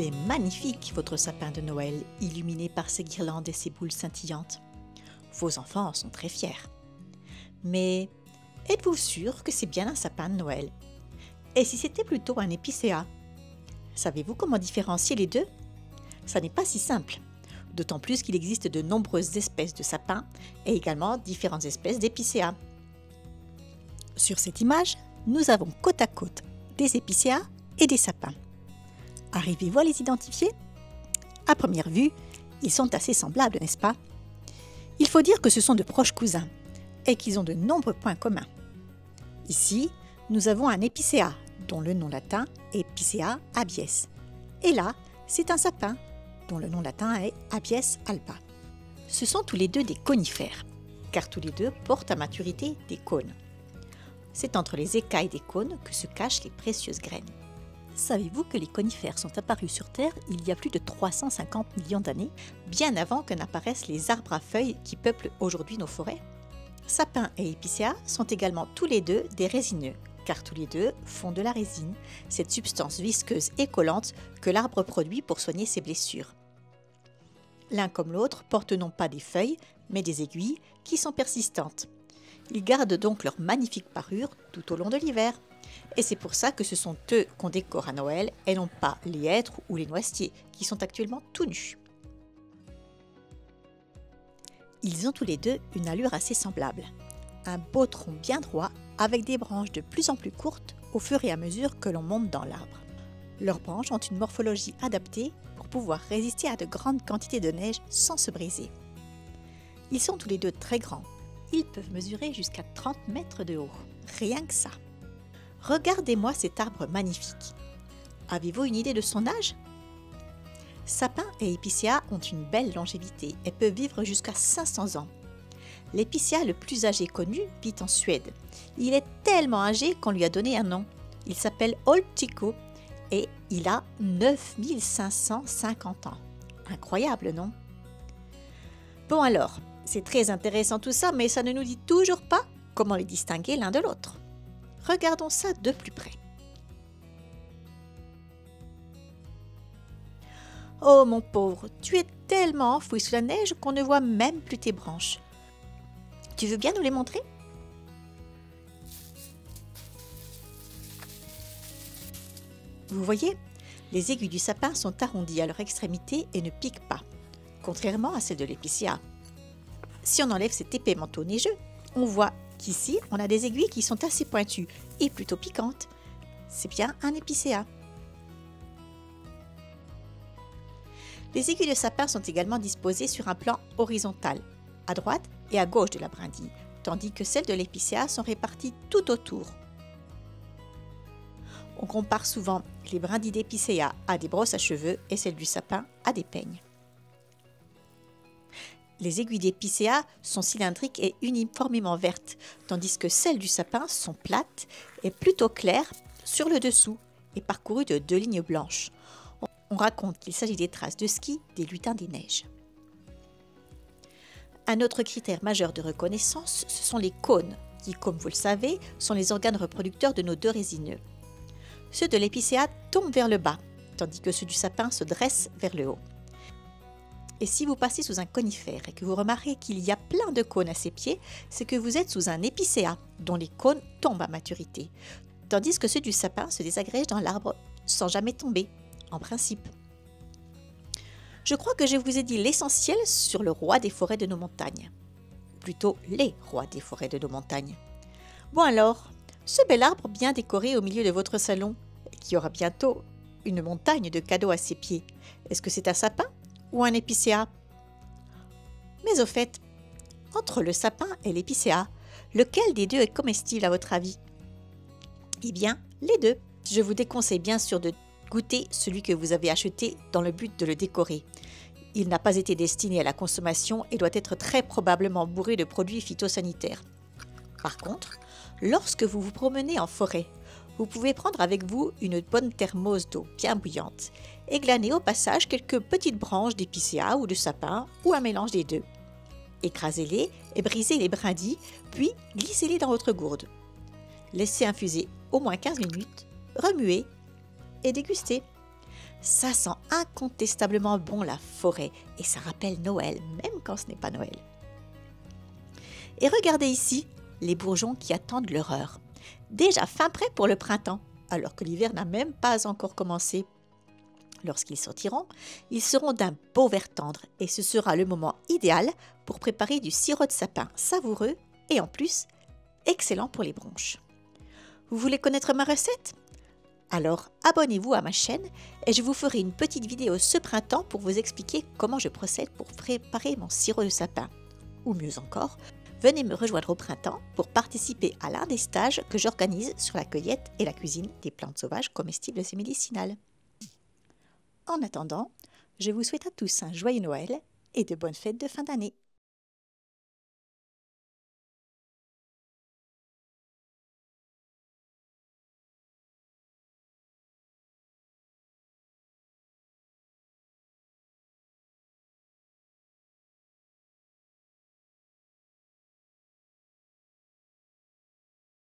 Il est magnifique, votre sapin de Noël, illuminé par ses guirlandes et ses boules scintillantes. Vos enfants en sont très fiers. Mais êtes-vous sûr que c'est bien un sapin de Noël? Et si c'était plutôt un épicéa? Savez-vous comment différencier les deux? Ça n'est pas si simple, d'autant plus qu'il existe de nombreuses espèces de sapins et également différentes espèces d'épicéas. Sur cette image, nous avons côte à côte des épicéas et des sapins. Arrivez-vous à les identifier? À première vue, ils sont assez semblables, n'est-ce pas? Il faut dire que ce sont de proches cousins et qu'ils ont de nombreux points communs. Ici, nous avons un épicéa dont le nom latin est Epicea abies. Et là, c'est un sapin dont le nom latin est Abies alba. Ce sont tous les deux des conifères, car tous les deux portent à maturité des cônes. C'est entre les écailles des cônes que se cachent les précieuses graines. Savez-vous que les conifères sont apparus sur Terre il y a plus de 350 millions d'années, bien avant que n'apparaissent les arbres à feuilles qui peuplent aujourd'hui nos forêts? Sapins et épicéas sont également tous les deux des résineux, car tous les deux font de la résine, cette substance visqueuse et collante que l'arbre produit pour soigner ses blessures. L'un comme l'autre portent non pas des feuilles, mais des aiguilles qui sont persistantes. Ils gardent donc leur magnifique parure tout au long de l'hiver. Et c'est pour ça que ce sont eux qu'on décore à Noël et non pas les hêtres ou les noisetiers qui sont actuellement tout nus. Ils ont tous les deux une allure assez semblable. Un beau tronc bien droit avec des branches de plus en plus courtes au fur et à mesure que l'on monte dans l'arbre. Leurs branches ont une morphologie adaptée pour pouvoir résister à de grandes quantités de neige sans se briser. Ils sont tous les deux très grands. Ils peuvent mesurer jusqu'à 30 mètres de haut. Rien que ça. Regardez-moi cet arbre magnifique. Avez-vous une idée de son âge? Sapins et épicéas ont une belle longévité et peuvent vivre jusqu'à 500 ans. L'épicéa le plus âgé connu vit en Suède. Il est tellement âgé qu'on lui a donné un nom. Il s'appelle Oltikko et il a 9550 ans. Incroyable, non? Bon alors, c'est très intéressant tout ça, mais ça ne nous dit toujours pas comment les distinguer l'un de l'autre. Regardons ça de plus près. Oh mon pauvre, tu es tellement enfoui sous la neige qu'on ne voit même plus tes branches. Tu veux bien nous les montrer? Vous voyez, les aiguilles du sapin sont arrondies à leur extrémité et ne piquent pas, contrairement à celles de l'épicéa. Si on enlève cet épais manteau neigeux, on voit qu'ici, on a des aiguilles qui sont assez pointues et plutôt piquantes. C'est bien un épicéa. Les aiguilles de sapin sont également disposées sur un plan horizontal, à droite et à gauche de la brindille, tandis que celles de l'épicéa sont réparties tout autour. On compare souvent les brindilles d'épicéa à des brosses à cheveux et celles du sapin à des peignes. Les aiguilles d'épicéa sont cylindriques et uniformément vertes, tandis que celles du sapin sont plates et plutôt claires sur le dessous et parcourues de 2 lignes blanches. On raconte qu'il s'agit des traces de ski des lutins des neiges. Un autre critère majeur de reconnaissance, ce sont les cônes, qui, comme vous le savez, sont les organes reproducteurs de nos deux résineux. Ceux de l'épicéa tombent vers le bas, tandis que ceux du sapin se dressent vers le haut. Et si vous passez sous un conifère et que vous remarquez qu'il y a plein de cônes à ses pieds, c'est que vous êtes sous un épicéa, dont les cônes tombent à maturité, tandis que ceux du sapin se désagrègent dans l'arbre sans jamais tomber, en principe. Je crois que je vous ai dit l'essentiel sur le roi des forêts de nos montagnes. Plutôt les rois des forêts de nos montagnes. Bon alors, ce bel arbre bien décoré au milieu de votre salon, qui aura bientôt une montagne de cadeaux à ses pieds, est-ce que c'est un sapin ou un épicéa? Mais au fait, entre le sapin et l'épicéa, lequel des deux est comestible à votre avis? Eh bien, les deux. Je vous déconseille bien sûr de goûter celui que vous avez acheté dans le but de le décorer. Il n'a pas été destiné à la consommation et doit être très probablement bourré de produits phytosanitaires. Par contre, lorsque vous vous promenez en forêt, vous pouvez prendre avec vous une bonne thermos d'eau bien bouillante et glaner au passage quelques petites branches d'épicéa ou de sapin ou un mélange des deux. Écrasez-les et brisez les brindilles, puis glissez-les dans votre gourde. Laissez infuser au moins 15 minutes, remuez et dégustez. Ça sent incontestablement bon la forêt et ça rappelle Noël, même quand ce n'est pas Noël. Et regardez ici les bourgeons qui attendent leur heure. Déjà fin prêt pour le printemps, alors que l'hiver n'a même pas encore commencé. Lorsqu'ils sortiront, ils seront d'un beau vert tendre et ce sera le moment idéal pour préparer du sirop de sapin savoureux et en plus excellent pour les bronches. Vous voulez connaître ma recette ? Alors abonnez-vous à ma chaîne et je vous ferai une petite vidéo ce printemps pour vous expliquer comment je procède pour préparer mon sirop de sapin. Ou mieux encore, venez me rejoindre au printemps pour participer à l'un des stages que j'organise sur la cueillette et la cuisine des plantes sauvages comestibles et médicinales. En attendant, je vous souhaite à tous un joyeux Noël et de bonnes fêtes de fin d'année.